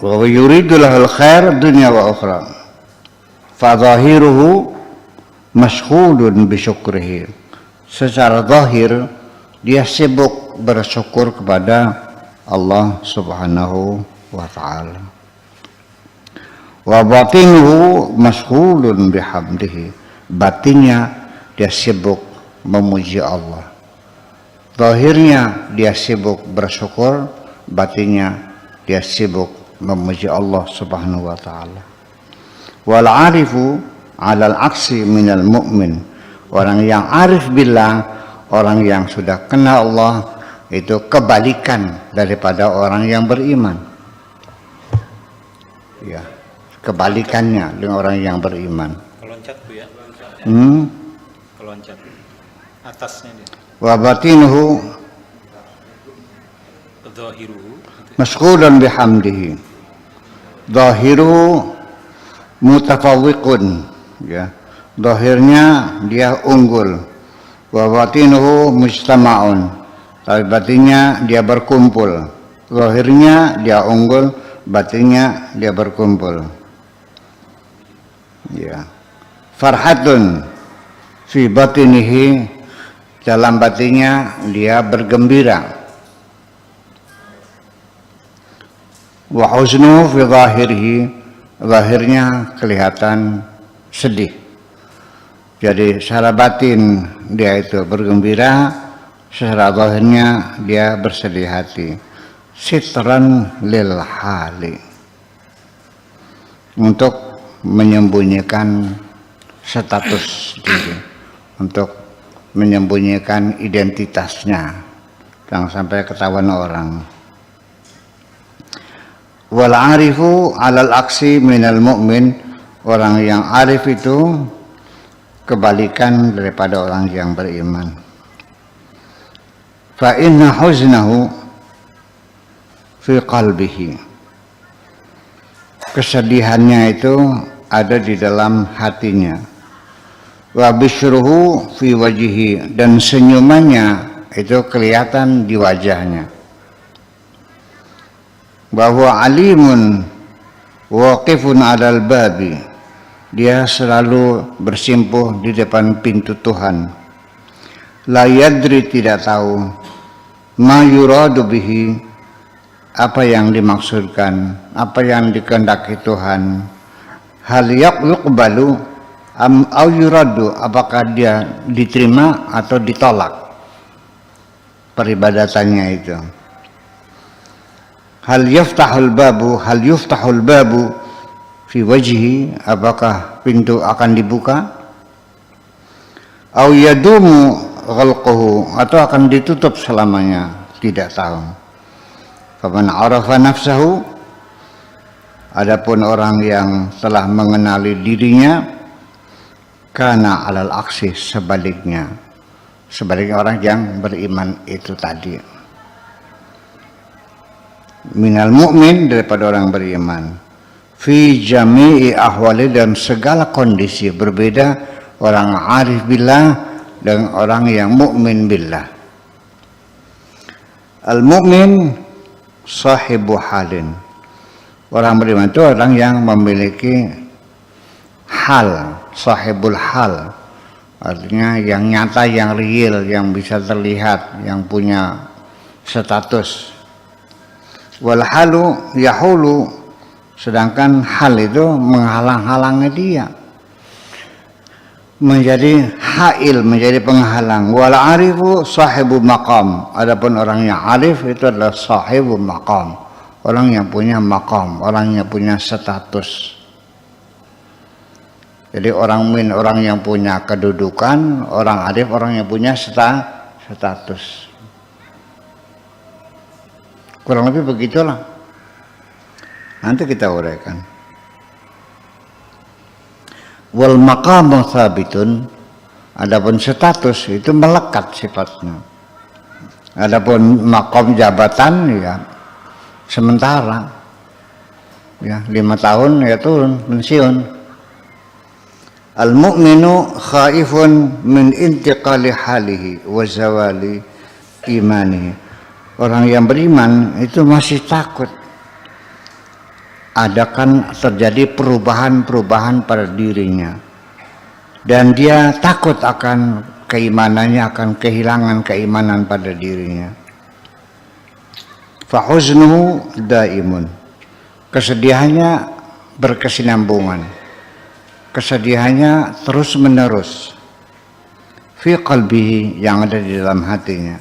wa yuridu lahul khair dunya wa ukhra fa zahiruhu mashghulun bi syukrihi. Secara zahir dia sibuk bersyukur kepada Allah Subhanahu wa taala. Wa batinuhu mashghulun bihamdihi. Batinnya dia sibuk memuji Allah. Zahirnya dia sibuk bersyukur, batinnya dia sibuk memuji Allah Subhanahu wa taala. Wal arifu 'alal aksi minal mu'min. Orang yang arif billah, orang yang sudah kenal Allah, itu kebalikan daripada orang yang beriman. Ya, kebalikannya dengan orang yang beriman. Keloncat Bu ya. Keloncat. Atasnya dia. Wa batinuhu Zahiruhu mashghulan bihamdihi. Zahiru mutafawwiqun, ya. Zahirnya dia unggul. Wa batinuhu mujtama'un. Tapi batinnya dia berkumpul. Zahirnya dia unggul, batinnya dia berkumpul. Ya. Farhatun fi batinihi, dalam batinnya dia bergembira. Wa huznu fi zahirihi, zahirnya kelihatan sedih. Jadi secara batin dia itu bergembira, secara zahirnya dia bersedih hati. Sitran lil hali, untuk menyembunyikan status diri, untuk menyembunyikan identitasnya, jangan sampai ketahuan orang. Wal arifu 'alal aksi minal mu'min. Orang yang arif itu kebalikan daripada orang yang beriman. Fa inna huznahu fi qalbihi. Kesedihannya itu ada di dalam hatinya. Wa bisyruhu fi wajhihi, dan senyumannya itu kelihatan di wajahnya. Bahwa alimun waqifun 'alal babi. Dia selalu bersimpuh di depan pintu Tuhan. La yadri, tidak tahu, ma yuradu bihi, apa yang dimaksudkan, apa yang dikehendaki Tuhan. Hal yuqbalu am au yuradu, apakah dia diterima atau ditolak peribadatannya itu. Hal yuftahul babu fi wajhi, apakah pintu akan dibuka, au yadumu ghalquhu, atau akan ditutup selamanya, tidak tahu. Faman arafa nafsahu, adapun orang yang telah mengenali dirinya, kana alal aksi, sebaliknya orang yang beriman itu tadi, minal mu'min, daripada orang beriman. Fi jami'i ahwali, dan segala kondisi berbeda orang arif billah dengan orang yang mukmin billah. Al mu'min sahibu halin. Orang beriman itu orang yang memiliki hal, sahibul hal. Artinya yang nyata, yang real, yang bisa terlihat, yang punya status. Wal halu yahulu, sedangkan hal itu menghalang-halangi dia, menjadi hail, menjadi penghalang. Wal arifu sahibu maqam. Adapun orang yang arif itu adalah sahibu maqam, orang yang punya maqam, orang yang punya status. Jadi orang mukmin orang yang punya kedudukan, orang arif orang yang punya status. Kurang lebih begitulah. Nanti kita uraikan. Wal maqamu tsabitun, adapun status itu melekat sifatnya. Adapun maqam jabatan ya sementara. Ya, 5 tahun ya turun pensiun. Al mu'minu khaifun min intiqali halihi wa zawali imanihi. Orang yang beriman itu masih takut adakan terjadi perubahan-perubahan pada dirinya, dan dia takut akan keimanannya, akan kehilangan keimanan pada dirinya. Fahuznuhu daimun, kesedihannya berkesinambungan, kesedihannya terus menerus. Fi qalbihi, yang ada di dalam hatinya.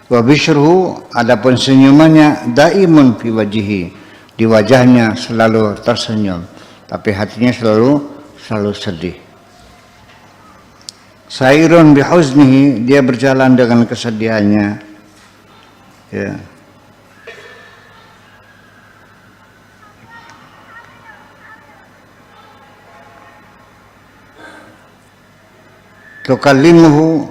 Wa bisyruhu, adapun senyumannya daimun fi wajihi, di wajahnya selalu tersenyum, tapi hatinya selalu sedih. Sairun bihuznihi, dia berjalan dengan kesedihannya, ya. Tukallimuhu,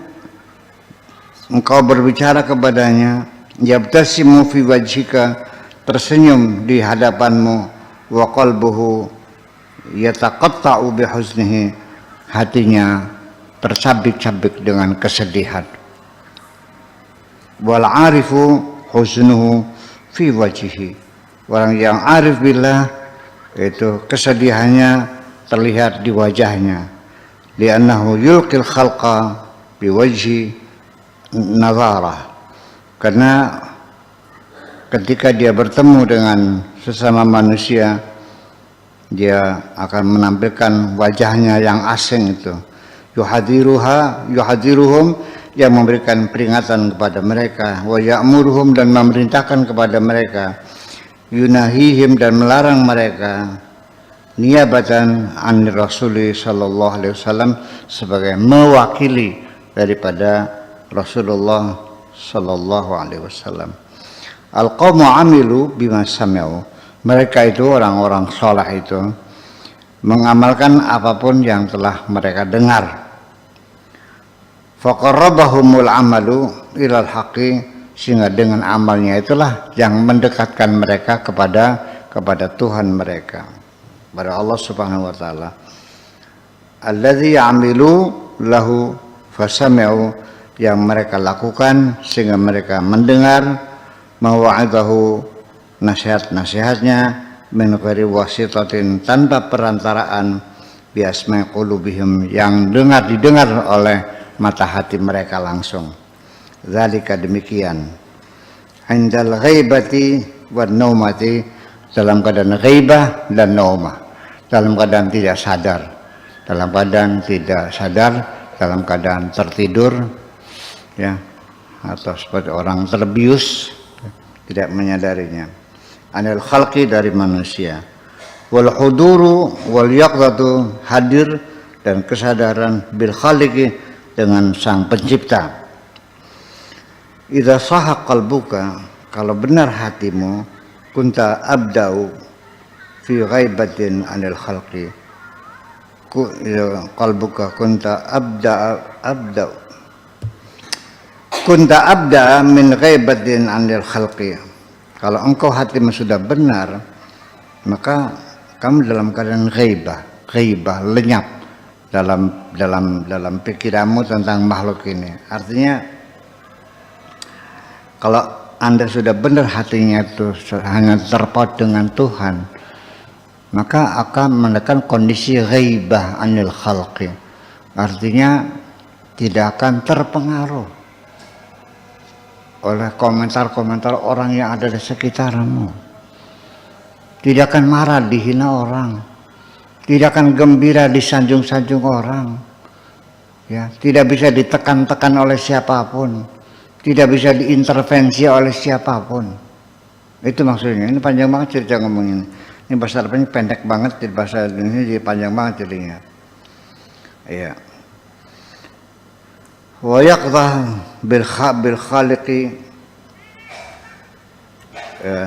engkau berbicara kepadanya, yabtasimu fi wajhika, tersenyum di hadapanmu, wa qalbuhu yataqatta'u bihuznihi, hatinya tercabik-cabik dengan kesedihan. Wal arifu huznuhu fi wajhihi, orang yang arif billah itu kesedihannya terlihat di wajahnya. Li'annahu yulqil khalqa biwajhi nazarah, karena ketika dia bertemu dengan sesama manusia, dia akan menampilkan wajahnya yang asing itu. Yuhadiruhum, yang memberikan peringatan kepada mereka. Wa ya'muruhum, dan memerintahkan kepada mereka. Yunahihim, dan melarang mereka. Niyabatan an Rasulullah sallallahu alaihi wasallam, sebagai mewakili daripada Rasulullah sallallahu alaihi wasallam. Al-qawmu amilu bima sami'u, mereka itu orang-orang saleh itu mengamalkan apapun yang telah mereka dengar. Faqarrabahumul amalu ilal haqqi, sehingga dengan amalnya itulah yang mendekatkan mereka kepada Tuhan mereka, pada Allah Subhanahu wa taala. Alladzi amilu lahu fasami'u, yang mereka lakukan sehingga mereka mendengar, mawa'adahu, nasihat-nasihatnya, min ghairi wasitatin, tanpa perantaraan, biasma'i qulubihim, yang didengar oleh mata hati mereka langsung. Zalika, demikian, indal ghaibati wan naumati, dalam keadaan ghaibah dan naumah, dalam keadaan tidak sadar, dalam keadaan tertidur, ya, atau seperti orang terbius, tidak menyadarinya. Anil khalqi, dari manusia. Wal huduru wal yaqdatu, hadir dan kesadaran, bil khaliqi, dengan sang pencipta. Idza sahha qalbuka, kalau benar hatimu, kunta abda'u fi ghaibatin anil khalqi, qalbuka kunta abda min ghaibatin anil khalqi, kalau engkau hatimu sudah benar, maka kamu dalam keadaan ghaibah, lenyap dalam pikiranmu tentang makhluk ini. Artinya kalau Anda sudah benar hatinya itu hanya terpaut dengan Tuhan, maka akan menekan kondisi ghaibah anil khalqi. Artinya tidak akan terpengaruh oleh komentar-komentar orang yang ada di sekitarmu. Tidak akan marah dihina orang, tidak akan gembira disanjung-sanjung orang, ya, tidak bisa ditekan-tekan oleh siapapun, tidak bisa diintervensi oleh siapapun. Itu maksudnya. Ini panjang banget cerita ngomongin. Ini bahasa Arabnya pendek banget, di bahasa Indonesia jadi panjang banget ceritanya. Iya. Wa yaqdha bil khaliqi,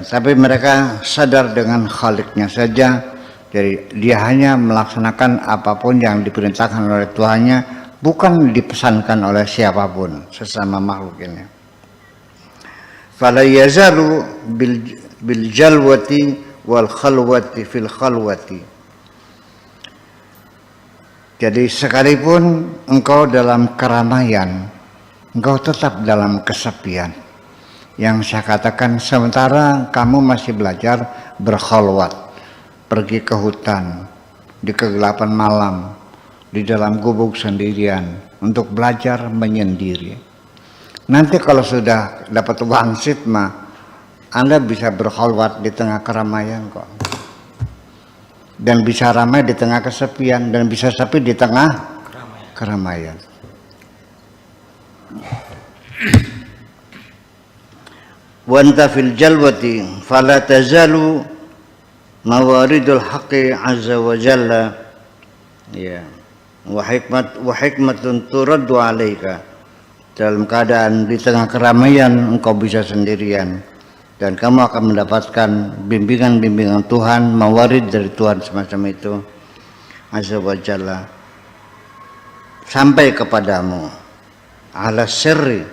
tapi mereka sadar dengan Khaliqnya saja. Jadi dia hanya melaksanakan apapun yang diperintahkan oleh Tuhannya, bukan dipesankan oleh siapapun sesama makhluk ini. Fala yazalu bil jalwati wal khalwati fil khalwati. Jadi sekalipun engkau dalam keramaian, engkau tetap dalam kesepian. Yang saya katakan, sementara kamu masih belajar berkhalwat, pergi ke hutan di kegelapan malam, di dalam gubuk sendirian untuk belajar menyendiri. Nanti kalau sudah dapat wangsit mah Anda bisa berkhalwat di tengah keramaian kok. Dan bisa ramai di tengah kesepian, dan bisa sepi di tengah keramaian. Wa anta fil jalwati fala tazalu mawaridul haqqi azza wa jalla ya wa hikmatun turaddu alaika. Dalam keadaan di tengah keramaian engkau bisa sendirian, dan kamu akan mendapatkan bimbingan-bimbingan Tuhan, mawarid dari Tuhan semacam itu azza wa jalla sampai kepadamu ala sirri,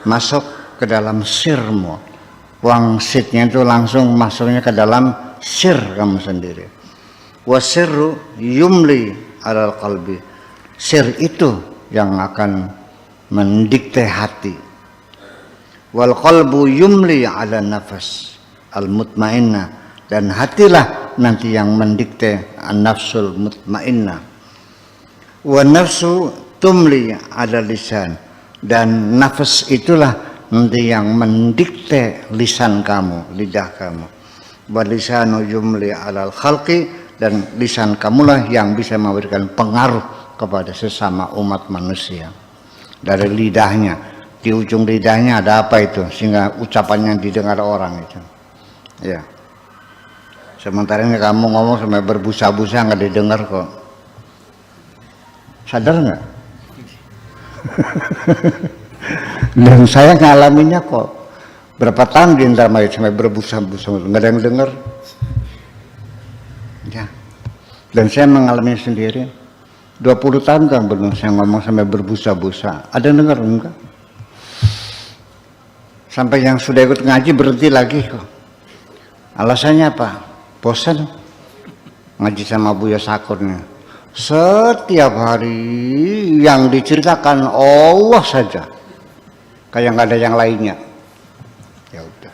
masuk ke dalam sirmu. Wangsitnya itu langsung masuknya ke dalam sir kamu sendiri. Wasirru yumli alal qalbi, sir itu yang akan mendikte hati. Wal qalbu yumli ala nafas al mutmainnah, dan hatilah nanti yang mendikte an-nafsul mutmainnah. Wa nafsu tumli ala lisan, dan nafas itulah nanti yang mendikte lisan kamu, lidah kamu. Wa lisanu yumli ala al-khalqi, dan lisan kamulah yang bisa memberikan pengaruh kepada sesama umat manusia. Dari lidahnya, di ujung lidahnya ada apa itu sehingga ucapannya didengar orang itu. Ya. Sementara ini kamu ngomong sampai berbusa-busa nggak didengar kok. Sadar nggak? Dan saya ngalaminnya kok. Berapa tahun di Indramayu sampai berbusa-busa nggak ada yang dengar. Ya. Dan saya mengalaminya sendiri. 20 tahun kan belum saya ngomong sampai berbusa-busa. Ada yang dengar enggak? Sampai yang sudah ikut ngaji berhenti lagi kok. Alasannya apa? Bosan ngaji sama Buya Sakurnya. Setiap hari yang diceritakan Allah saja, kayak nggak ada yang lainnya. Ya udah.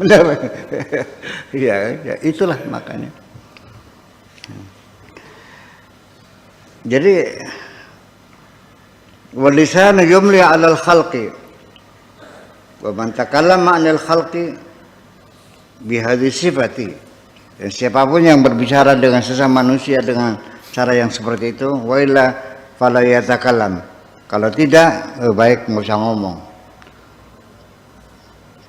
Benar. Iya, ya, itulah makanya. Jadi walisana yumli 'alal khalqi wa man takallama 'anil khalqi bihadhi sifati, dan siapapun yang berbicara dengan sesama manusia dengan cara yang seperti itu, wa illa fala yatakallam, kalau tidak baik nggak usah ngomong.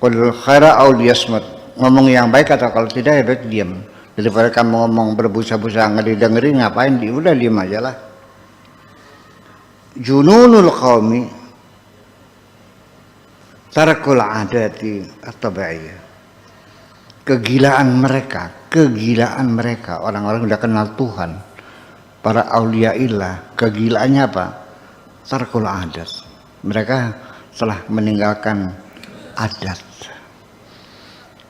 Qul khaira aw liyasmut, ngomong yang baik, atau kalau tidak ya baik diam. Daripada kamu ngomong berbusa-busa nggak didengerin, ngapain? Udah diam aja lah. Jununul qaumi tarakul adati at-tabi'iyah, kegilaan mereka orang-orang udah kenal Tuhan, para auliaillah, kegilaannya apa? Tarakul adat, mereka telah meninggalkan adat,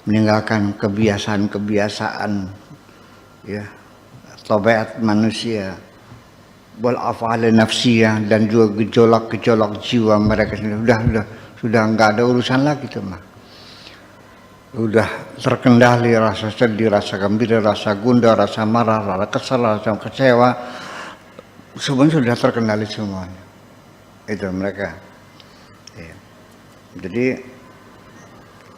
meninggalkan kebiasaan-kebiasaan, ya, tabiat manusia, wal af'al nafsiyah, dan juga gejolak-gejolak jiwa mereka sudah nggak ada urusan lagi tuh mah. Udah terkendali rasa sedih, rasa gembira, rasa gundah, rasa marah, rasa kesal, rasa kecewa, semuanya sudah terkendali semuanya. Itu mereka. Ya. Jadi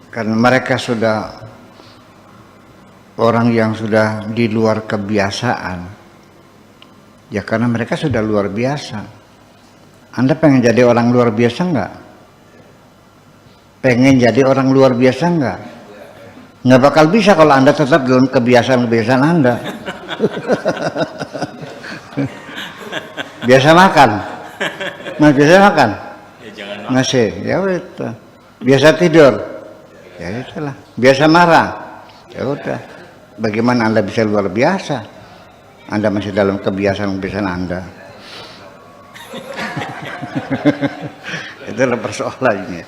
karena mereka sudah orang yang sudah di luar kebiasaan, ya karena mereka sudah luar biasa. Anda pengen jadi orang luar biasa enggak? Pengen jadi orang luar biasa enggak? Nggak bakal bisa kalau Anda tetap dengan kebiasaan-kebiasaan Anda. Biasa makan, biasa makan, nasi, ya udah. Biasa tidur, ya itulah. Biasa marah, ya udah. Bagaimana Anda bisa luar biasa? Anda masih dalam kebiasaan-kebiasaan Anda. Itulah persoalannya.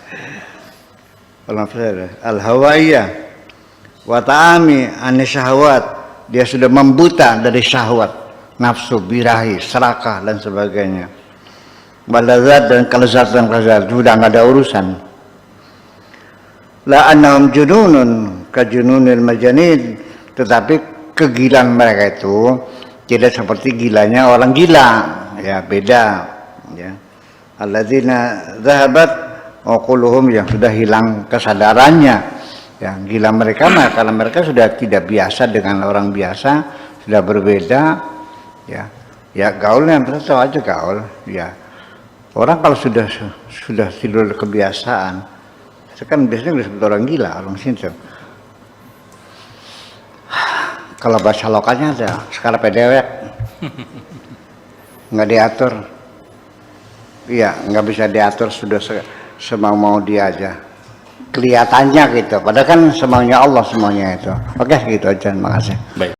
Al-hawaiyah wa ta'ami an-syahwat, dia sudah membuta dari syahwat, nafsu, birahi, serakah dan sebagainya. Balazat dan kelezatan sudah nggak ada urusan. La annahum jununun kajununil majanin, tetapi kegilaan mereka itu tidak seperti gilanya orang gila, ya beda, ya. Alladzina zahabat uquluhum, yang sudah hilang kesadarannya, yang gila mereka mah karena mereka sudah tidak biasa dengan orang biasa, sudah berbeda, ya. Ya gaulnya tahu aja gaul, ya. Orang kalau sudah tidur kebiasaan, itu kan biasanya disebut orang gila, orang sinter. Kalau bahasa lokalnya ada sekarang pedewek, nggak diatur, iya nggak bisa diatur, sudah semau dia aja, kelihatannya gitu. Padahal kan semaunya Allah semuanya itu. Oke gitu aja, makasih. Baik.